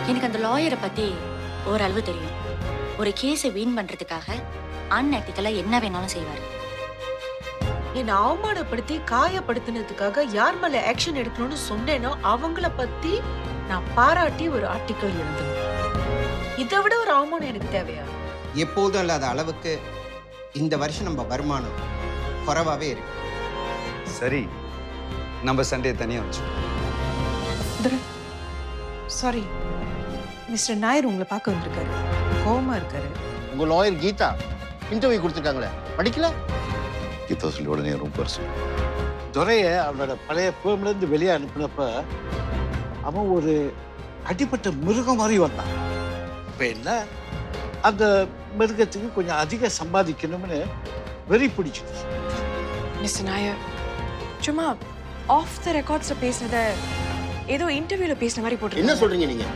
எனக்கு அந்த லாயரை பத்தி ஓரளவு தெரியும். ஒரு கேஸை வின் பண்றதுக்காக அன்எத்திக்கலா என்ன வேணாலும் செய்வாரு. என்னை அவமானப்படுத்தி காயப்படுத்தினதுக்காக யார் மேல ஆக்ஷன் எடுக்கணும்னு சொன்னேனோ அவங்கள பத்தி நான் பாராட்டி ஒரு ஆர்டிக்கல் எழுதணும். இதை விட ஒரு அவமானம் எனக்கு தேவையா? எப்போதும் இல்லாத அளவுக்கு இந்த வருஷம் நம்ம வருமானம் குறைவாவே இருக்கு. சரி, நம்ம சண்டே தனியா வச்சு. சாரி, மிஸ்டர் நாயர் உங்களை பார்க்க வந்திருக்காரு. கோவமா இருக்காரு. உங்க லாயர் கீதா இன்டர்வியூ கொடுத்துருக்காங்களே, படிக்கல? கீதா சொல்லி உடனே ரொம்ப பர்சன். துரைய அவனோட பழைய ஃபேம்ல இருந்து வெளியே அனுப்பினப்ப அவன் ஒரு அடிப்பட்ட மிருகம் மாதிரி வந்தான். இப்ப என்ன, அந்த மிருகத்துக்கு கொஞ்சம் அதிக சம்பாதிக்கணும்னு வெறி பிடிச்சிடுச்சு. மிஸ்டர் நாயர், சும்மா ஆஃப் த ரெக்கார்ட்ஸ்ல பேசினத ஏதோ இன்டர்வியூல பேசின மாதிரி போட்டு என்ன சொல்றீங்க நீங்க?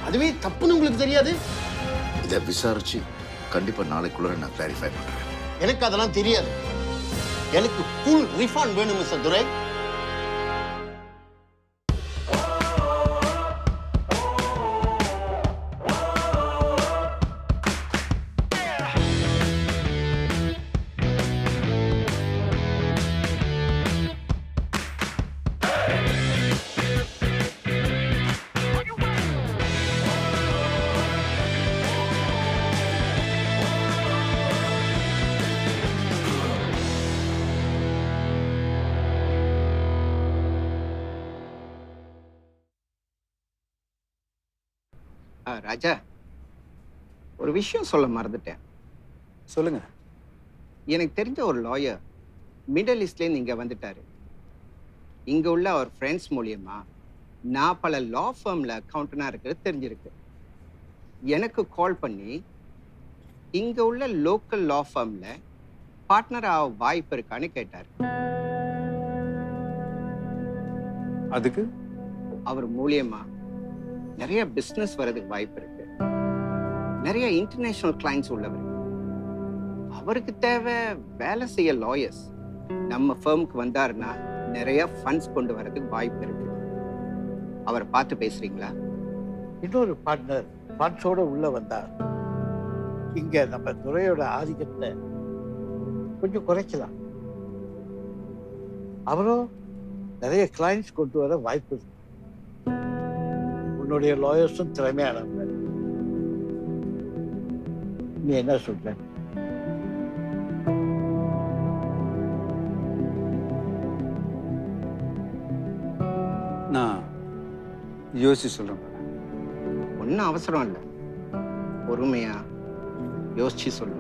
அதுவே தப்புன்னு உங்களுக்கு தெரியாது? இதை விசாரிச்சு கண்டிப்பா நாளைக்குள்ள நான் கிளாரிஃபை பண்றேன். எனக்கு அதெல்லாம் தெரியாது. எனக்கு ஃபுல் ரீஃபண்ட் வேணும் மிஸ்டர் துரை. ராஜா, ஒரு விஷயம் சொல்ல மறந்துட்டேன். சொல்லுங்க. எனக்கு தெரிஞ்ச ஒரு லாயர் மிடில் ஈஸ்ட்லேருந்து இங்கே வந்துட்டாரு. இங்கே உள்ள அவர் ஃப்ரெண்ட்ஸ் மூலியமா நான் பல லா ஃபார்மில் அக்கௌண்டனாக இருக்கிறது தெரிஞ்சிருக்கு. எனக்கு கால் பண்ணி இங்கே உள்ள லோக்கல் லா ஃபார்மில் பார்ட்னர் ஆக வாய்ப்பு இருக்கான்னு கேட்டார். அதுக்கு அவர் மூலியமா நிறைய பிஸ்னஸ் வரதுக்கு வாய்ப்பு இருக்கு. நிறைய இன்டர்நேஷனல் கிளைண்ட்ஸ் உள்ளவர். அவருக்கு தேவை வேலை செய்ய லாயர்ஸ். நம்ம ஃபர்முக்கு வந்தாருன்னா நிறைய ஃபண்ட்ஸ் கொண்டு வரதுக்கு வாய்ப்பு இருக்கு. அவரை பார்த்து பேசுறீங்களா? இன்னொரு பார்ட்னர் ஃபண்ட்ஸோட உள்ள வந்தார். இங்க நம்ம துறையோட ஆதிக்கத்தை கொஞ்சம் குறைக்கலாம். அவரும் நிறைய கிளைண்ட்ஸ் கொண்டு வர வாய்ப்பு இருக்கு. உன்னுடைய லாயர்ஸும் திறமையானவங்க. நீ என்ன சொல்ற? நான் யோசிச்சு சொல்றேன். ஒன்றும் அவசரம் இல்லை, பொறுமையா யோசிச்சு சொல்லுங்க.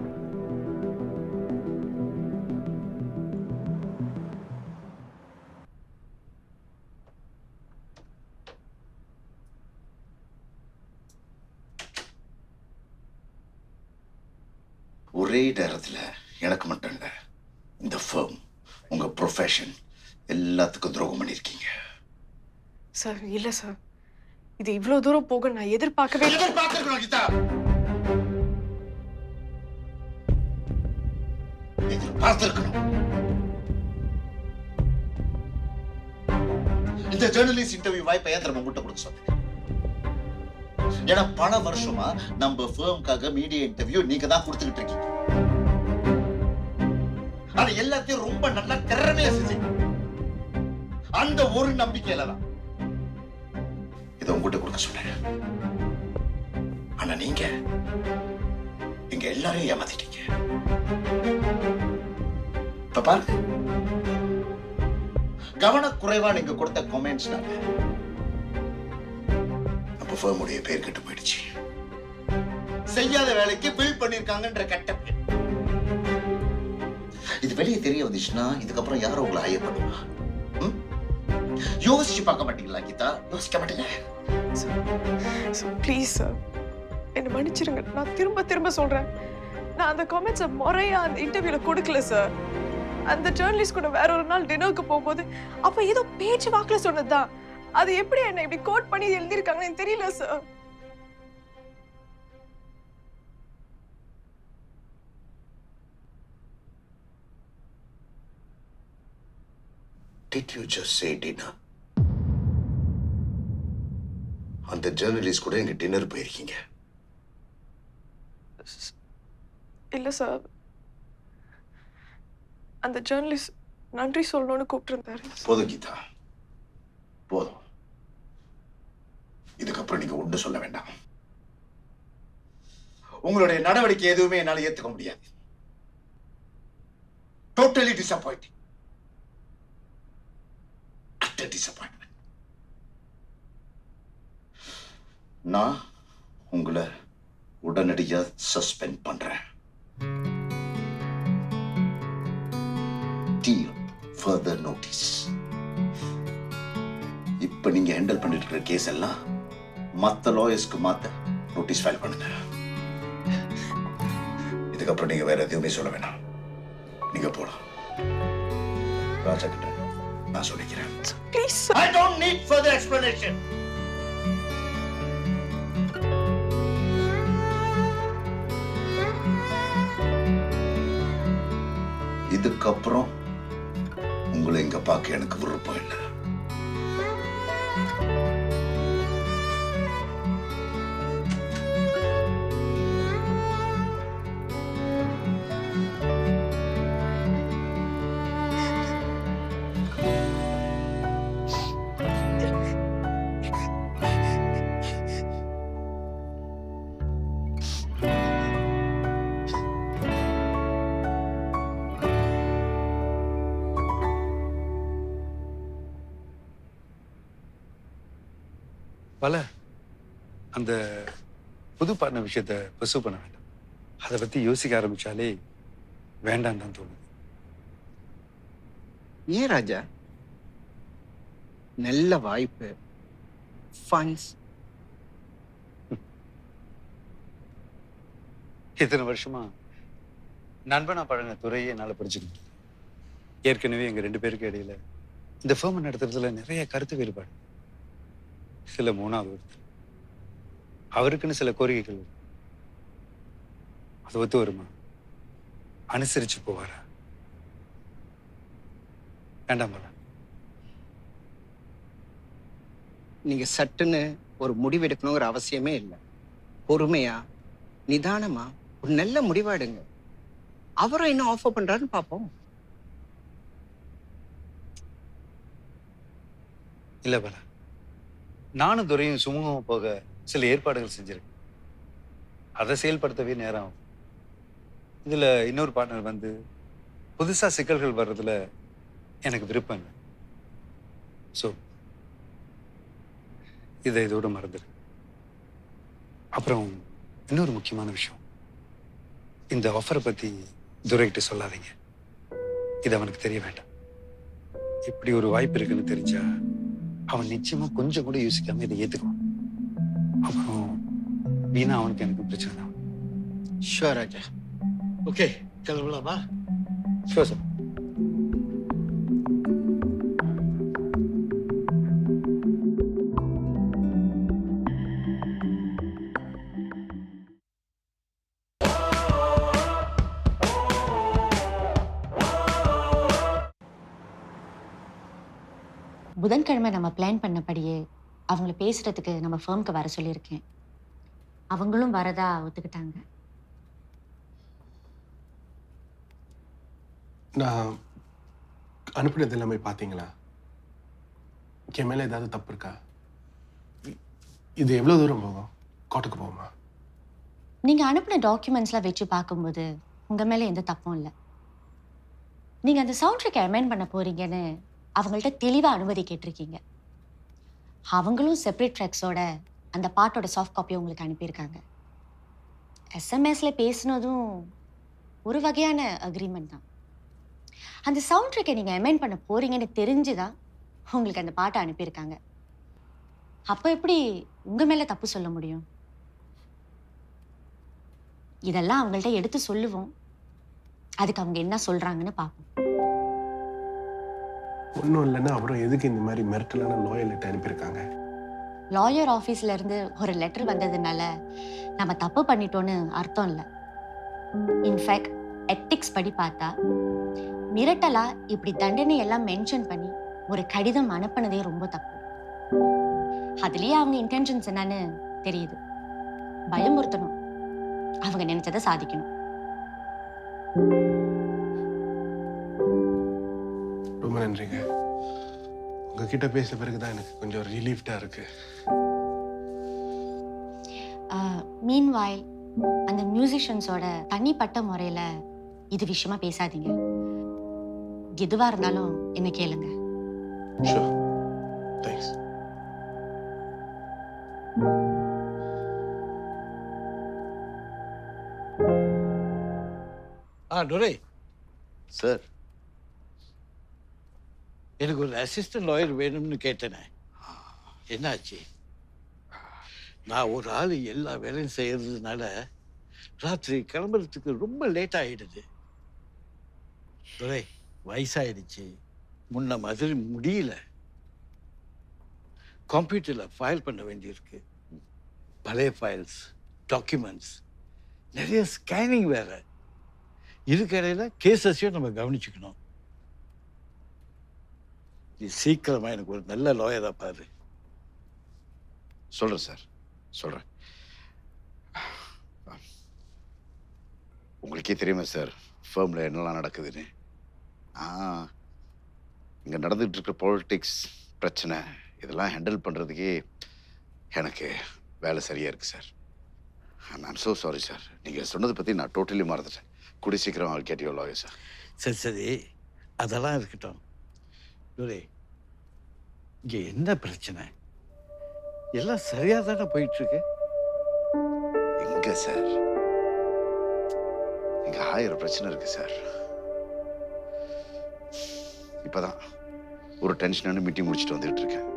ஒரே நேரத்துல எனக்கு மட்டும் இல்ல, இந்த ஃபர்ம், உங்க ப்ரொஃபஷன் எல்லாத்துக்கும் துரோகம் பண்ணிருக்கீங்க. சார் இல்ல சார், இது இவ்வளவு தூரம் போக நான் எதிர்பார்க்கவே எதிர்பார்த்திருக்கணும் கீதா. எதிர்பார்த்திருக்கணும். இந்த ஜேர்னலிஸ்ட் இன்டர்வியூ வாய்ப்பை ஏன் உங்ககிட்ட கொடுத்து சொன்னேன்? ஏன்னா பல வருஷமா நம்ம ஃபர்முக்காக மீடியா இன்டர்வியூ நீங்க தான் கொடுத்துக்கிட்டு இருக்கீங்க. ஆனா எல்லாத்தையும் ரொம்ப நல்லா திறமையா செஞ்சீங்க. அந்த ஒரு நம்பிக்கையில தான் இதை உங்ககிட்ட கொடுக்க சொன்னேன். ஆனா நீங்க எங்க எல்லாரையும் ஏமாத்திட்டீங்க. இப்ப பாருங்க, கவனக்குறைவா நீங்க கொடுத்த கமெண்ட்ஸ்னால நம்ம ஃபர்முடைய பேர் கெட்டு போயிடுச்சு. செய்யாத வேலைக்கு பில் பண்ணிருக்காங்கன்ற கெட்ட பேர். இது வெளியே தெரிய வந்துச்சுன்னா இதுக்கப்புறம் யாரும் உங்களை ஹையர் பண்ணுவா? யோசிச்சு பார்க்க மாட்டீங்களா கீதா? யோசிக்க மாட்டீங்க? ப்ளீஸ் சார், என்ன மன்னிச்சிருங்க. நான் திரும்ப திரும்ப சொல்றேன், நான் அந்த காமெண்ட்ஸை முறையா அந்த இன்டர்வியூல கொடுக்கல சார். அந்த ஜேர்னலிஸ்ட் கூட வேற ஒரு நாள் டின்னருக்கு போகும்போது அப்ப ஏதோ பேச்சு வாக்குல சொன்னதுதான். அது எப்படி என்ன இப்படி கோட் பண்ணி எழுதியிருக்காங்கன்னு எனக்கு தெரியல sir. Did you just say dinner? அந்த ஜேர்னலிஸ்ட் கூட எங்க டின்னர் போயிருக்கீங்க. இல்ல சார், அந்த ஜேர்னலிஸ்ட் நன்றி சொல்லணும்னு கூப்பிட்டுருந்தாரு. போதும் கீதா, போதும். இதுக்கப்புறம் நீங்க ஒன்று சொல்ல வேண்டாம். உங்களுடைய நடவடிக்கை எதுவுமே என்னால ஏத்துக்க முடியாது. Totally disappointing. டிசப்பாயின்மெண்ட். நான் உங்களை உடனடியா சஸ்பெண்ட் பண்றேன். Further notice. இப்ப நீங்க ஹேண்டில் பண்ணிட்டு இருக்கிற கேஸ் எல்லாம் மத்த லாயர்ஸ்க்கு மாத்த நோட்டீஸ் ஃபைல் பண்ணுங்க. இதுக்கப்புறம் நீங்க வேற எதுவுமே சொல்ல வேணாம். நீங்க போலாம். ராஜா கிட்ட நான் சொல்லிக்கிறேன். Please. I don't need further explanation. இதுக்கப்புறம் உங்களை இங்க பார்க்க எனக்கு விருப்பம் இல்லை. பல அந்த புது பார்ட்னர் விஷயத்தை பர்சூ பண்ண வேண்டாம். அதை பற்றி யோசிக்க ஆரம்பிச்சாலே வேண்டாம் தான் தோணுது. ஏன் ராஜா? நல்ல வாய்ப்பு, ஃபண்ட்ஸ். இத்தனை வருஷமா நண்பனா பழகின துறையே என்னால் படிச்சுக்க முடியல. ஏற்கனவே எங்கள் 2 பேருக்கு இடையில இந்த ஃபேர்மை நடத்துறதுல நிறைய கருத்து வேறுபாடு. சில 3வது ஒருத்தர், அவருக்குன்னு சில கோரிக்கைகள் இருக்கு. அது ஒத்து வருமா? அனுசரிச்சு போவாரா? வேண்டாம் போல. நீங்க சட்டுன்னு ஒரு முடிவு எடுக்கணுங்கிற அவசியமே இல்லை. பொறுமையா நிதானமா ஒரு நல்ல முடிவாடுங்க. அவரும் என்ன ஆஃபர் பண்றாருன்னு பார்ப்போம். இல்லை பல, நானும் துறையும் சுமூகமா போக சில ஏற்பாடுகள் செஞ்சிருக்கேன். அதை செயல்படுத்தவே நேரம் ஆகும். இதுல இன்னொரு பார்ட்னர் வந்து புதுசா சிக்கல்கள் வர்றதுல எனக்கு விருப்பம் இல்லை. ஸோ இதோட மறந்துடு. அப்புறம் இன்னொரு முக்கியமான விஷயம், இந்த ஆஃபரை பத்தி துரைகிட்ட சொல்லாதீங்க. இது அவனுக்கு தெரிய வேண்டாம். இப்படி ஒரு வாய்ப்பு இருக்குன்னு தெரிஞ்சா அவன் நிச்சயமா கொஞ்சம் கூட யோசிக்காம இதை ஏத்துக்குவான். அப்புறம் வீணா அவனுக்கு எனக்கு பிரச்சனை தான். ஷூர் ராஜா. ஓகே, கிளம்பலாமா? Sure sir. புதன்கிழமை நம்ம பிளான் பண்ணபடியே அவங்கள பேசுறதுக்கு நம்ம ஃபர்முக்கு வர சொல்லியிருக்கேன். அவங்களும் வரதா ஒத்துக்கிட்டாங்க. நான் அனுப்பினது எல்லாமே பார்த்தீங்களா? என் மேலே ஏதாவது தப்பு இருக்கா? இது எவ்வளோ தூரம் போகும்? கோர்ட்டுக்கு போகுமா? நீங்க அனுப்பின டாக்குமெண்ட்ஸ்லாம் வச்சு பார்க்கும்போது உங்க மேல எந்த தப்பும் இல்லை. நீங்க அந்த சவுண்ட் ட்ராக்கை அமெண்ட் பண்ண போறீங்கன்னு அவங்கள்ட்ட தெளிவா அனுமதி கேட்டிருக்கீங்க. அவங்களும் செப்பரேட் ட்ராக்ஸோட அந்த பாட்டோட சாஃப்ட் காப்பியை உங்களுக்கு அனுப்பியிருக்காங்க. எஸ்எம்எஸ்ல பேசினதும் ஒரு வகையான அக்ரிமெண்ட் தான். அந்த சவுண்ட் ட்ராக்கை நீங்க அமெண்ட் பண்ண போறீங்கன்னு தெரிஞ்சுதான் உங்களுக்கு அந்த பாட்டை அனுப்பியிருக்காங்க. அப்போ எப்படி உங்க மேல தப்பு சொல்ல முடியும்? இதெல்லாம் அவங்கள்ட்ட எடுத்து சொல்லுவோம். அதுக்கு அவங்க என்ன சொல்றாங்கன்னு பார்ப்போம். ஒன்றும் இல்லைன்னா அப்புறம் எதுக்கு இந்த மாதிரி மிரட்டலான லாயர் லெட்டர் அனுப்பியிருக்காங்க? லாயர் ஆஃபீஸ்ல இருந்து ஒரு லெட்டர் வந்ததுனால நம்ம தப்பு பண்ணிட்டோன்னு அர்த்தம் இல்லை. இன்ஃபேக்ட் எத்திக்ஸ் படி பார்த்தா மிரட்டலா இப்படி தண்டனை எல்லாம் மென்ஷன் பண்ணி ஒரு கடிதம் அனுப்பினதே ரொம்ப தப்பு. அதுலயே அவங்க இன்டென்ஷன்ஸ் என்னன்னு தெரியுது. பயமுறுத்தணும், அவங்க நினைச்சதை சாதிக்கணும். ரொம்ப நன்றிங்க. உங்ககிட்ட பேசின பிறகுதான் எனக்கு கொஞ்சம் ரிலீஃப்டா இருக்கு. மீன்வாயில் அந்த மியூசிஷியன்ஸோட தனிப்பட்ட முறையில இது விஷயமா பேசாதீங்க. எதுவா இருந்தாலும் என்ன கேளுங்க. ஷூர். தேங்க்ஸ். துரை, சார், எனக்கு ஒரு அசிஸ்டன்ட் லாயர் வேணும்னு கேட்டேனே, என்னாச்சு? நான் ஒரு ஆள் எல்லா வேலையும் செய்யறதுனால ராத்திரி கிளம்புறதுக்கு ரொம்ப லேட் ஆயிடுது. துரை, வயசாயிடுச்சு, முன்ன மாதிரி முடியல. கம்ப்யூட்டர்ல ஃபைல் பண்ண வேண்டியிருக்கு. பழைய ஃபைல்ஸ், டாக்குமெண்ட்ஸ், நிறைய ஸ்கேனிங் வேற. இதுக்கடையில் கேசஸையும் நம்ம கவனிச்சுக்கணும். நீ சீக்கிரமா எனக்கு ஒரு நல்ல லாயரா பாரு. சொல்றேன் சார், சொல்றேன். உங்களுக்கே தெரியுமா சார் ஃபேர்மில் என்னெல்லாம் நடக்குதுன்னு? இங்கே நடந்துகிட்டு இருக்கிற பாலிட்டிக்ஸ் பிரச்சனை இதெல்லாம் ஹேண்டில் பண்ணுறதுக்கே எனக்கு வேலை சரியாக இருக்குது sir. I'm so sorry sir. நீங்கள் சொன்னதை பற்றி நான் டோட்டலி மறந்துட்டேன். கூடிய சீக்கிரம் I'll get your lawyer sir. சரி சரி, அதெல்லாம் இருக்கட்டும். துரை, இங்கே என்ன பிரச்சனை? எல்லாம் சரியா தானே போயிட்டு இருக்கு. எங்கே சார்? இங்கே 1000 பிரச்சனை இருக்குது சார். இப்போதான் ஒரு டென்ஷனான மீட்டிங் முடிச்சுட்டு வந்துட்டு இருக்கேன்.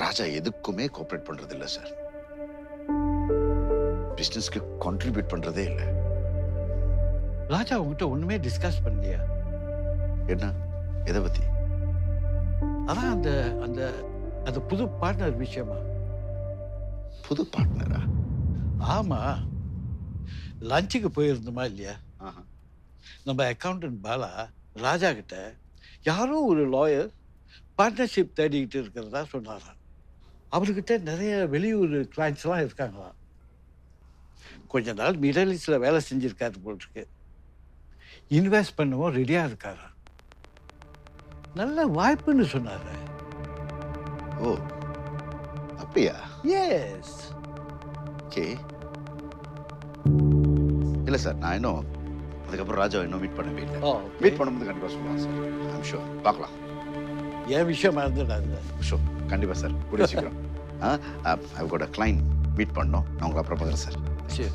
ராஜா எதுக்குமே கோஆப்ரேட் பண்றது இல்லை சார். பிசினஸ்க்கு கான்ட்ரிபியூட் பண்றதே இல்லை. ராஜா உங்ககிட்ட ஒண்ணுமே டிஸ்கஸ் பண்ணலையா? என்ன? எதை பத்தி? அதான் அந்த அந்த அந்த புது பார்ட்னர் விஷயமா. புது பார்ட்னரா? ஆமா, லஞ்சுக்கு போயிருந்தோமா இல்லையா? நம்ம அக்கௌண்டன்ட் பாலா ராஜா கிட்ட யாரோ ஒரு லாயர் பார்ட்னர்ஷிப் தேடிக்கிட்டு இருக்கிறதா சொன்னாராம். அவர்கிட்ட நிறைய வெளியூர் கிளைண்ட்ஸ்லாம் இருக்காங்களாம். கொஞ்ச நாள் மிடில் ஈஸ்டில் வேலை செஞ்சுருக்காரு போட்டிருக்கு. இன்வெஸ்ட் பண்ணவும் ரெடியாக இருக்காரா. நல்ல வாய்ப்புன்னு சொன்னார். ஓ, அப்படியா? எஸ். ஓகே. இல்லை சார், நான் இன்னும் அதுக்கப்புறம் ராஜாவை இன்னும் மீட் பண்ணவே இல்லை. மீட் பண்ணும்போது கண்டிப்பாக சொல்லலாம் சார். I'm sure. பார்க்கலாம். என் விஷயம் மறந்துடாது. ஷூர், கண்டிப்பாக சார். கூடிய சீக்கிரம். I quote a client meet பண்ணோம். நான் உங்களை அப்புறம் பார்க்குறேன் சார். சரி.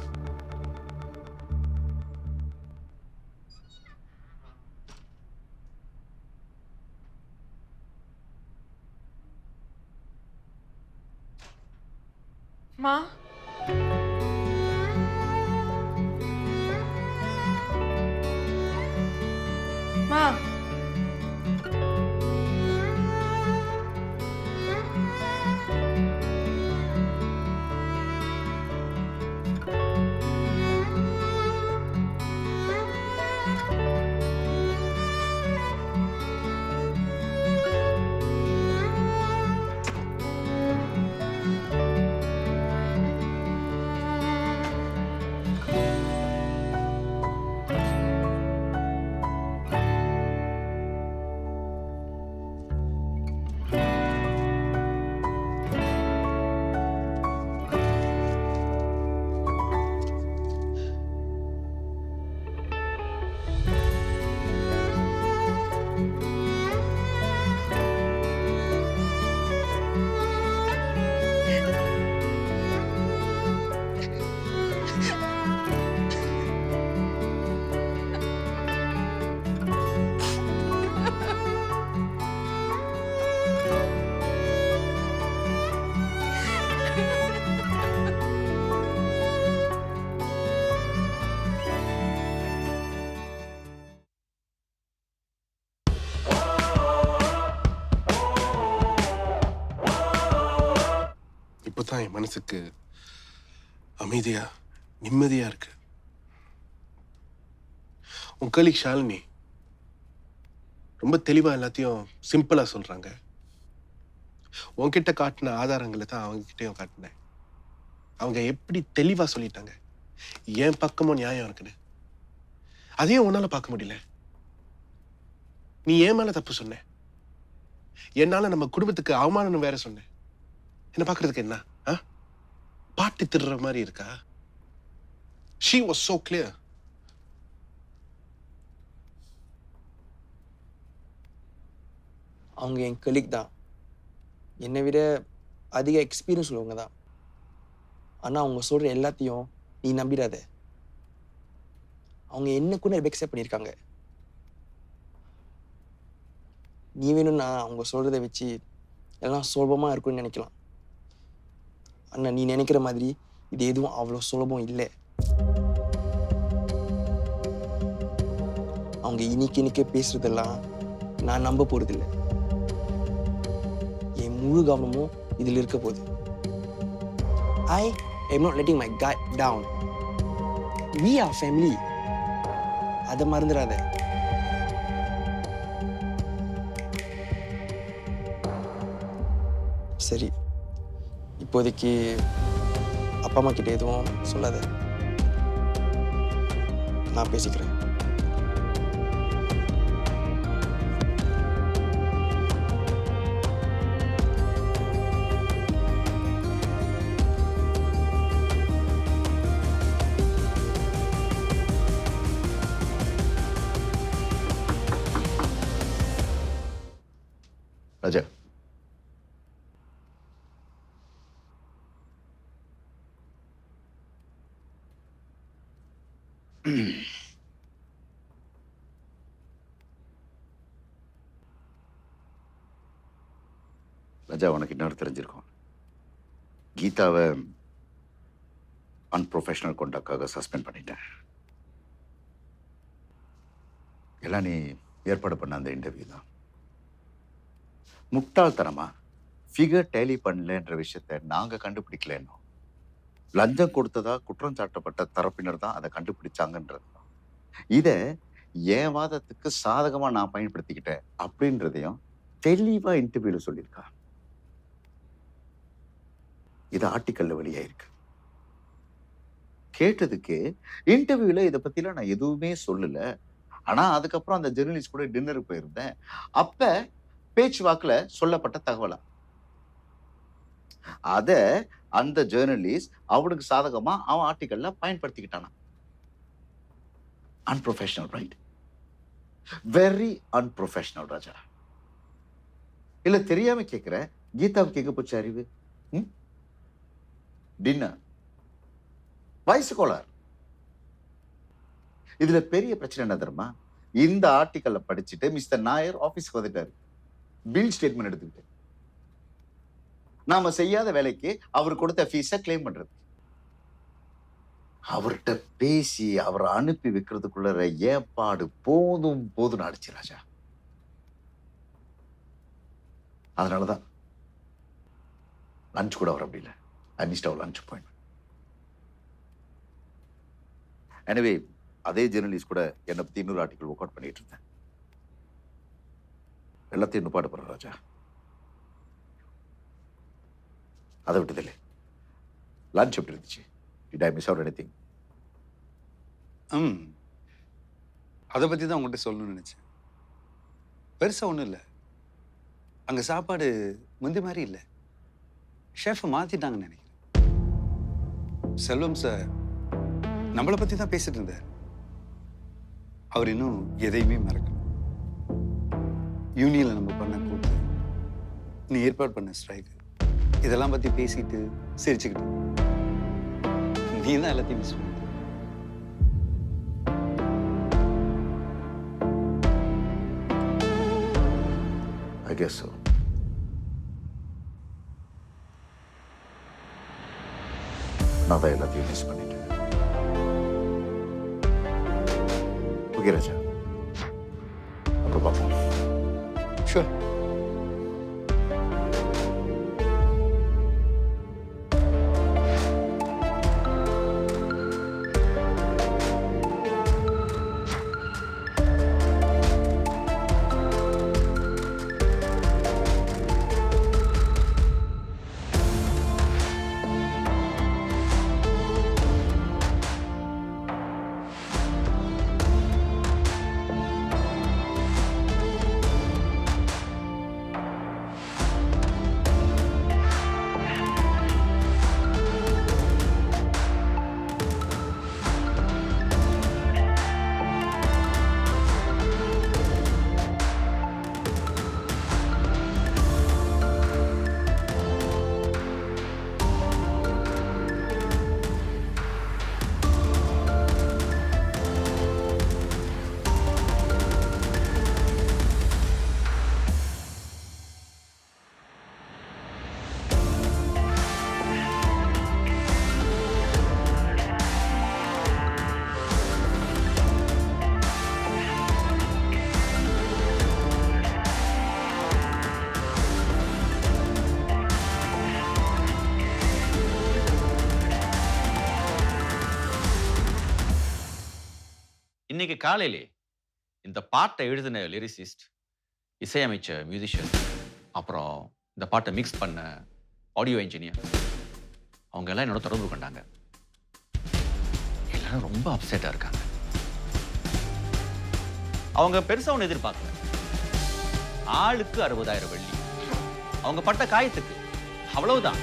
மா, மா, இப்போதான் என் மனசுக்கு அமைதியா நிம்மதியா இருக்கு. உன் கலீக் ஷாலினி ரொம்ப தெளிவா எல்லாத்தையும் சிம்பிளா சொல்றாங்க. உன்கிட்ட காட்டின ஆதாரங்களை தான் அவங்க கிட்டயும் காட்டினேன். அவங்க எப்படி தெளிவா சொல்லிட்டாங்க என் பக்கமும் நியாயம் இருக்குன்னு. அதையும் உன்னால பார்க்க முடியல. நீ ஏன் மேல தப்பு சொன்ன, என்னால நம்ம குடும்பத்துக்கு அவமானம் வேற சொன்ன. என்ன பாக்குறதுக்கு என்ன பாட்டு திருற மாதிரி இருக்கா? She was so clear. அவங்க என் கலீக் தான், என்னை விட அதிக எக்ஸ்பீரியன்ஸ் உள்ளவங்க தான். ஆனால் அவங்க சொல்கிற எல்லாத்தையும் நீ நம்பிடாத. அவங்க என்ன கூட எக்ஸெப்ட் பண்ணியிருக்காங்க. நீ வேணும்னா அவங்க சொல்கிறத வச்சு எல்லாம் சுலபமாக இருக்கும்னு நினைக்கலாம். ஆனால் நீ நினைக்கிற மாதிரி இது எதுவும் அவ்வளோ சுலபம் இல்லை. அவங்க இன்னைக்கு பேசுறதெல்லாம் நான் நம்ப போறதில்ல. என் முழு கவனமும் இதில் இருக்க போகுது. I am not letting my guard down. We are family. அதை மறந்துடாத. சரி, இப்போதைக்கு அப்பா அம்மா கிட்ட எதுவும் சொல்லாத. நான் பேசிக்கிறேன். ராஜா, ராஜா, உனக்கு இன்னொரு தெரிஞ்சிருக்கும். கீதாவை அன்ப்ரொஃபஷனல் கொண்டாக்காக சஸ்பெண்ட் பண்ணிட்டேன். எல்லாம் நீ ஏற்பாடு பண்ண அந்த இன்டர்வியூ தான். முட்டாள்தனமா ஃபிகர் டேலி பண்ணலன்ற விஷயத்த நாங்க கண்டுபிடிக்கலன்னோ, லஞ்சம் கொடுத்ததா குற்றம் சாட்டப்பட்ட தரப்பினர் தான் அதை கண்டுபிடிச்சாங்கன்றது தான். இதை என் வாதத்துக்கு சாதகமா நான் பயன்படுத்திக்கிட்டேன் அப்படின்றதையும் தெளிவா இன்டர்வியூல சொல்லியிருக்கா. இது ஆர்டிக்கல்ல வெளியாயிருக்கு. கேட்டதுக்கு இன்டர்வியூல இதை பத்திலாம் நான் எதுவுமே சொல்லல. ஆனா அதுக்கப்புறம் அந்த ஜெர்னலிஸ்ட் கூட டின்னருக்கு போயிருந்தேன். அப்ப பேச்சுவாக்குல சொல்லப்பட்ட தகவலா அத அந்த ஜேர்னலிஸ்ட் அவனுக்கு சாதகமா அவன் ஆர்டிக்கல்ல பயன்படுத்திக்கிட்டானா. Unprofessional, right? Very unprofessional Raja. இல்ல தெரியாம கேட்கிற, கீதாவுக்கு கேட்க போச்சு அறிவு? டின்னர், வயசு கோளார். இதுல பெரிய பிரச்சனை என்ன தெரியுமா? இந்த ஆர்டிக்கல்ல படிச்சுட்டு மிஸ்டர் நாயர் ஆபீஸ்க்கு வந்துட்டாரு. பில் ஸ்டேட்மெண்ட் எடுத்துக்கிட்டு நாம செய்யாத வேலைக்கு அவர் கொடுத்த ஃபீஸை கிளைம் பண்றது. அவர்கிட்ட பேசி அவரை அனுப்பி வைக்கிறதுக்குள்ள ஏற்பாடு போதும் போதும் ஆயிடுச்சு ராஜா. அதனாலதான் லஞ்ச் கூட அவர் அப்படி இல்லை. I missed our lunch point. எனவே அதே ஜெர்னலிஸ்ட் கூட என்னை பத்தி இன்னொரு ஆர்டிக்கல் ஒர்க் அவுட் பண்ணிட்டு இருந்தேன். எல்லாத்தையும் நுப்பாடு போற ராஜா. அதை விட்டதில்லை. லஞ்ச் எப்படி இருந்துச்சு? Did I miss out anything? அதை பற்றி தான் உங்கள்கிட்ட சொல்லணும்னு நினச்சேன். பெருசாக ஒன்றும் இல்லை. அங்கே சாப்பாடு முந்தி மாதிரி இல்லை. ஷெஃபை மாற்றிட்டாங்கன்னு நினைக்கிறேன். செல்வம் சார் நம்மளை பற்றி தான் பேசிட்டு இருந்தார். அவர் இன்னும் எதையுமே மறக்கல. யூனியனில் நம்ம பண்ண கூட்டு, நீ ஏற்பாடு பண்ண ஸ்ட்ரைக்கு, இதெல்லாம் பற்றி பேசிட்டு சிரிச்சுக்கிட்டு நீ தான் எல்லாத்தையும் மிஸ் பண்ண. I guess so. நான் தான் எல்லாத்தையும் மிஸ் பண்ணிட்டேன். ஓகே ராஜா, அப்புறம் பார்ப்போம். ஷூர். இன்னைக்கு காலையிலே இந்த பாட்டை எழுதின லிரிசிஸ்ட், இசையமைச்ச மியூசிஷியன், அப்புறம் இந்த பாட்டை மிக்ஸ் பண்ண ஆடியோ இன்ஜினியர், அவங்க எல்லாம் என்னோட தொடர்பு கொண்டாங்க. எல்லாரும் ரொம்ப அப்செட்டா இருக்காங்க. அவங்க பெருசா ஒன்று எதிர்பார்க்கல. ஆளுக்கு 60,000 வெள்ளி. அவங்க பட்ட காயத்துக்கு அவ்வளவுதான்.